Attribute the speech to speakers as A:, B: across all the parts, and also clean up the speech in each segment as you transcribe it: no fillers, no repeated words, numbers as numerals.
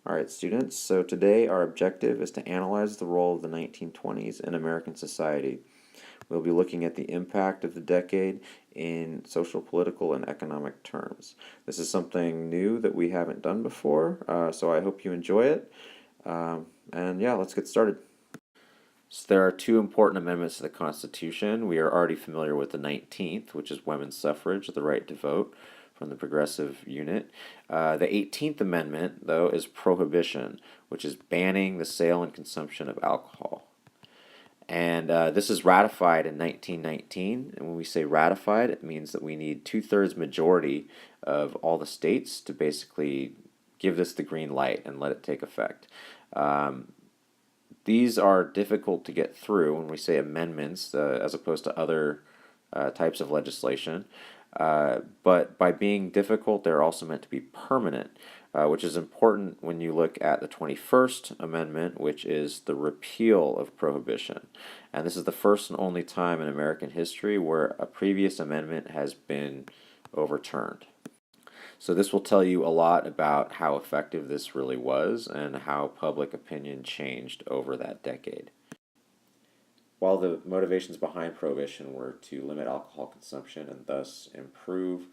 A: Alright, students, so today our objective is to analyze the role of the 1920s in American society. We'll be looking at the impact of the decade in social, political, and economic terms. This is something new that we haven't done before, so I hope you enjoy it. And yeah, let's get started. So there are two important amendments to the Constitution. We are already familiar with the 19th, which is women's suffrage, the right to vote, from the Progressive Unit. The 18th Amendment, though, is prohibition, which is banning the sale and consumption of alcohol. And this is ratified in 1919. And when we say ratified, it means that we need 2/3 majority of all the states to basically give this the green light and let it take effect. These are difficult to get through when we say amendments as opposed to other types of legislation. But by being difficult, they're also meant to be permanent, which is important when you look at the 21st Amendment, which is the repeal of prohibition. And this is the first and only time in American history where a previous amendment has been overturned. So this will tell you a lot about how effective this really was and how public opinion changed over that decade. While the motivations behind prohibition were to limit alcohol consumption and thus improve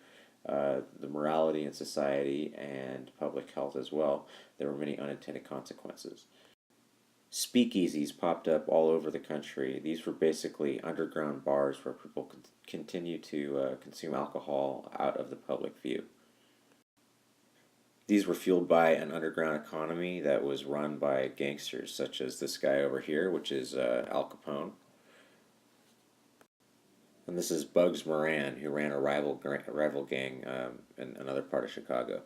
A: the morality in society and public health as well, there were many unintended consequences. Speakeasies popped up all over the country. These were basically underground bars where people could continue to consume alcohol out of the public view. These were fueled by an underground economy that was run by gangsters, such as this guy over here, which is Al Capone. And this is Bugs Moran, who ran a rival gang in another part of Chicago.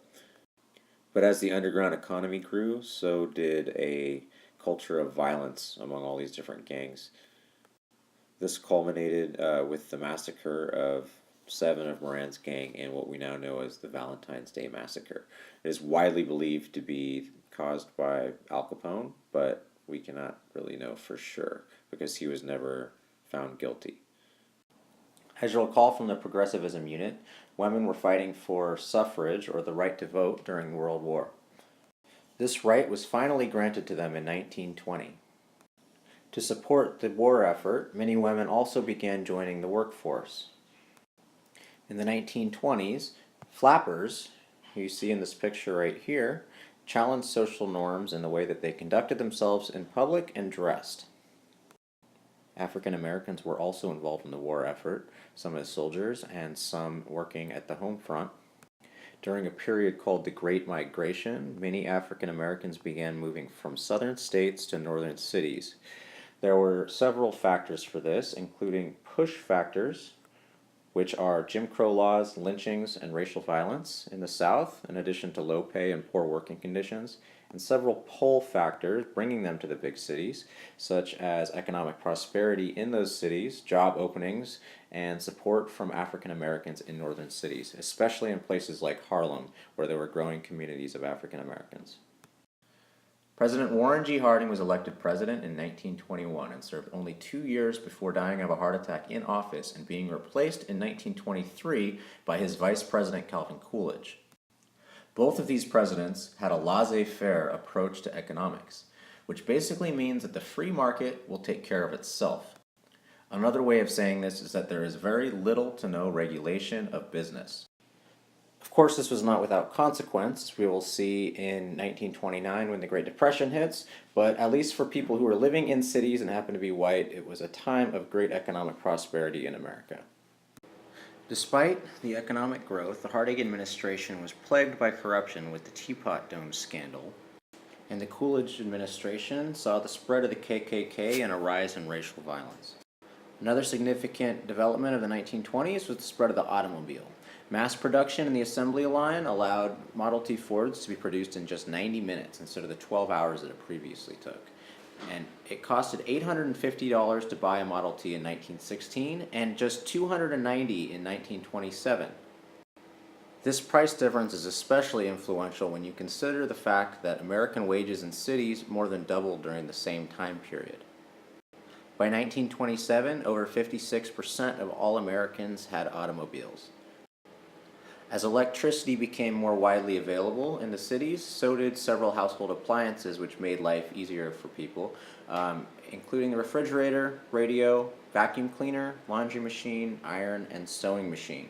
A: But as the underground economy grew, so did a culture of violence among all these different gangs. This culminated with the massacre of 7 of Moran's gang in what we now know as the Valentine's Day Massacre. It is widely believed to be caused by Al Capone, but we cannot really know for sure because he was never found guilty. As you'll recall from the Progressivism Unit, women were fighting for suffrage or the right to vote during World War. This right was finally granted to them in 1920. To support the war effort, many women also began joining the workforce. In the 1920s, flappers, who you see in this picture right here, challenged social norms in the way that they conducted themselves in public and dressed. African Americans were also involved in the war effort, some as soldiers and some working at the home front. During a period called the Great Migration, many African Americans began moving from southern states to northern cities. There were several factors for this, including push factors, which are Jim Crow laws, lynchings, and racial violence in the South, in addition to low pay and poor working conditions, and several pull factors bringing them to the big cities, such as economic prosperity in those cities, job openings, and support from African Americans in northern cities, especially in places like Harlem, where there were growing communities of African Americans. President Warren G. Harding was elected president in 1921 and served only 2 years before dying of a heart attack in office and being replaced in 1923 by his vice president Calvin Coolidge. Both of these presidents had a laissez-faire approach to economics, which basically means that the free market will take care of itself. Another way of saying this is that there is very little to no regulation of business. Of course, this was not without consequence. We will see in 1929 when the Great Depression hits, but at least for people who were living in cities and happened to be white, it was a time of great economic prosperity in America. Despite the economic growth, the Harding administration was plagued by corruption with the Teapot Dome scandal, and the Coolidge administration saw the spread of the KKK and a rise in racial violence. Another significant development of the 1920s was the spread of the automobile. Mass production in the assembly line allowed Model T Fords to be produced in just 90 minutes instead of the 12 hours that it previously took. And it costed $850 to buy a Model T in 1916 and just $290 in 1927. This price difference is especially influential when you consider the fact that American wages in cities more than doubled during the same time period. By 1927, over 56% of all Americans had automobiles. As electricity became more widely available in the cities, so did several household appliances, which made life easier for people, including the refrigerator, radio, vacuum cleaner, laundry machine, iron, and sewing machine.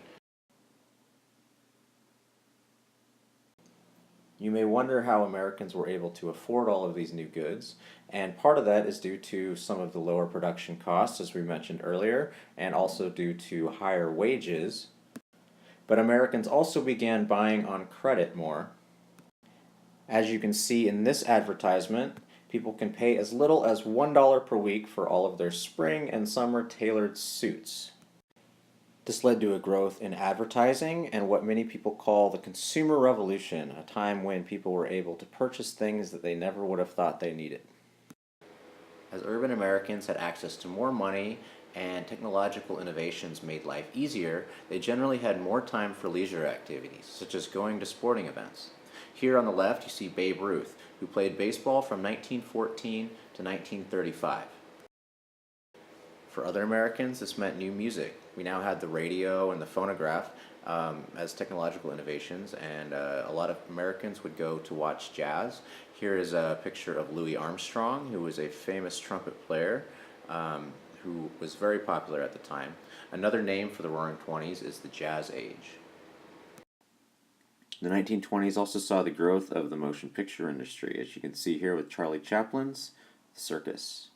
A: You may wonder how Americans were able to afford all of these new goods, and part of that is due to some of the lower production costs, as we mentioned earlier, and also due to higher wages. But Americans also began buying on credit more. As you can see in this advertisement, people can pay as little as $1 per week for all of their spring and summer tailored suits. This led to a growth in advertising and what many people call the consumer revolution, a time when people were able to purchase things that they never would have thought they needed. As urban Americans had access to more money and technological innovations made life easier, they generally had more time for leisure activities, such as going to sporting events. Here on the left, you see Babe Ruth, who played baseball from 1914 to 1935. For other Americans, this meant new music. We now had the radio and the phonograph as technological innovations, and a lot of Americans would go to watch jazz. Here is a picture of Louis Armstrong, who was a famous trumpet player who was very popular at the time. Another name for the Roaring Twenties is the Jazz Age. The 1920s also saw the growth of the motion picture industry, as you can see here with Charlie Chaplin's Circus.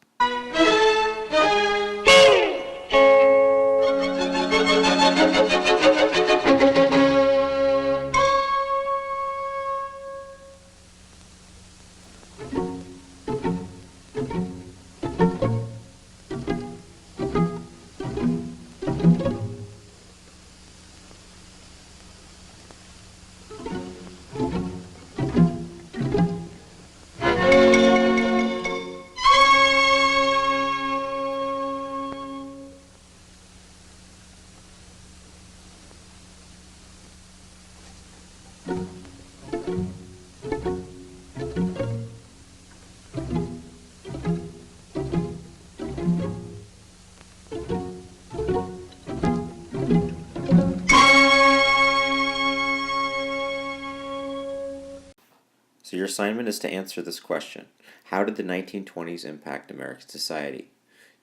A: So your assignment is to answer this question. How did the 1920s impact American society?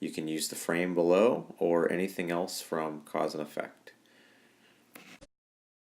A: You can use the frame below or anything else from Cause and Effect.